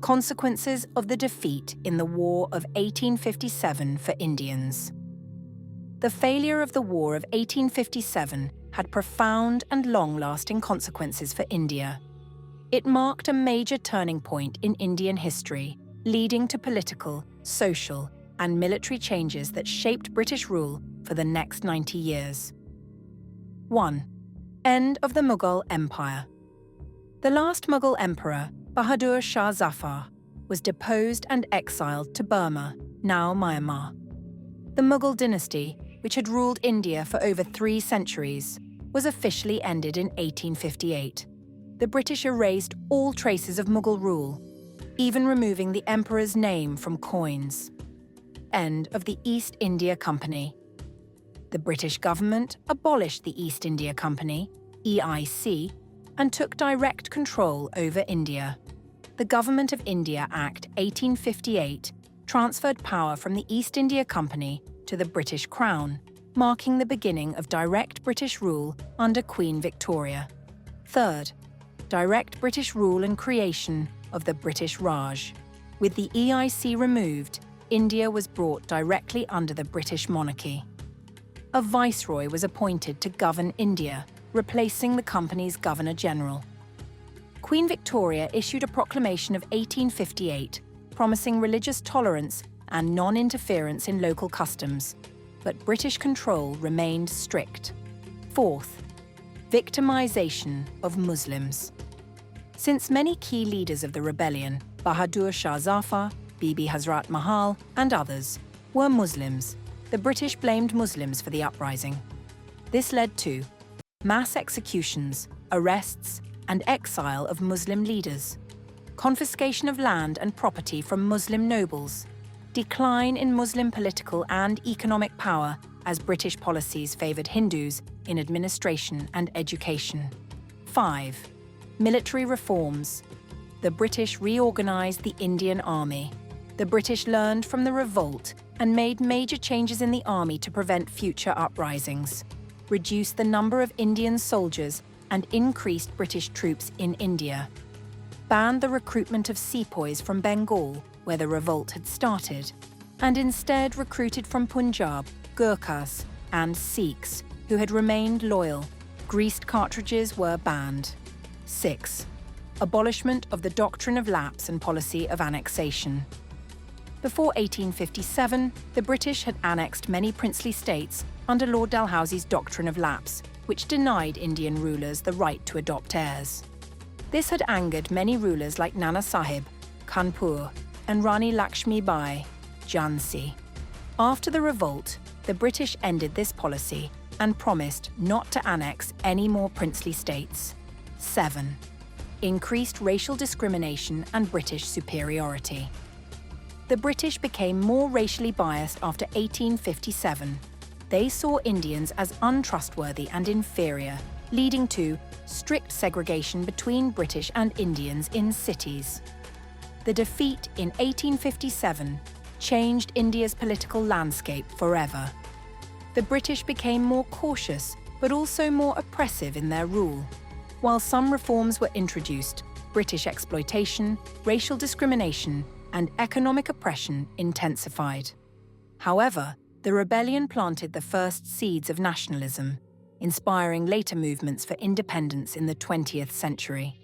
Consequences of the defeat in the War of 1857 for Indians. The failure of the War of 1857 had profound and long-lasting consequences for India. It marked a major turning point in Indian history, leading to political, social, and military changes that shaped British rule for the next 90 years. 1. End of the Mughal Empire. The last Mughal emperor, Bahadur Shah Zafar, was deposed and exiled to Burma, now Myanmar. The Mughal dynasty, which had ruled India for over 3 centuries, was officially ended in 1858. The British erased all traces of Mughal rule, even removing the emperor's name from coins. End of the East India Company. The British government abolished the East India Company, EIC, and took direct control over India. The Government of India Act 1858 transferred power from the East India Company to the British Crown, marking the beginning of direct British rule under Queen Victoria. Third, direct British rule and creation of the British Raj. With the EIC removed, India was brought directly under the British monarchy. A viceroy was appointed to govern India, replacing the company's Governor-General. Queen Victoria issued a proclamation of 1858 promising religious tolerance and non-interference in local customs, but British control remained strict. Fourth, victimization of Muslims. Since many key leaders of the rebellion, Bahadur Shah Zafar, Bibi Hazrat Mahal, and others, were Muslims, the British blamed Muslims for the uprising. This led to mass executions, arrests, and exile of Muslim leaders, confiscation of land and property from Muslim nobles, decline in Muslim political and economic power as British policies favoured Hindus in administration and education. 5. Military reforms. The British reorganised the Indian Army. The British learned from the revolt and made major changes in the army to prevent future uprisings, reduced the number of Indian soldiers and increased British troops in India, banned the recruitment of sepoys from Bengal, where the revolt had started, and instead recruited from Punjab, Gurkhas, and Sikhs, who had remained loyal. Greased cartridges were banned. 6. Abolishment of the doctrine of lapse and policy of annexation. Before 1857, the British had annexed many princely states under Lord Dalhousie's doctrine of lapse, which denied Indian rulers the right to adopt heirs. This had angered many rulers like Nana Sahib, Kanpur, and Rani Lakshmi Bai, Jhansi. After the revolt, the British ended this policy and promised not to annex any more princely states. 7. Increased racial discrimination and British superiority. The British became more racially biased after 1857. They saw Indians as untrustworthy and inferior, leading to strict segregation between British and Indians in cities. The defeat in 1857 changed India's political landscape forever. The British became more cautious, but also more oppressive in their rule. While some reforms were introduced, British exploitation, racial discrimination, and economic oppression intensified. However, the rebellion planted the first seeds of nationalism, inspiring later movements for independence in the 20th century.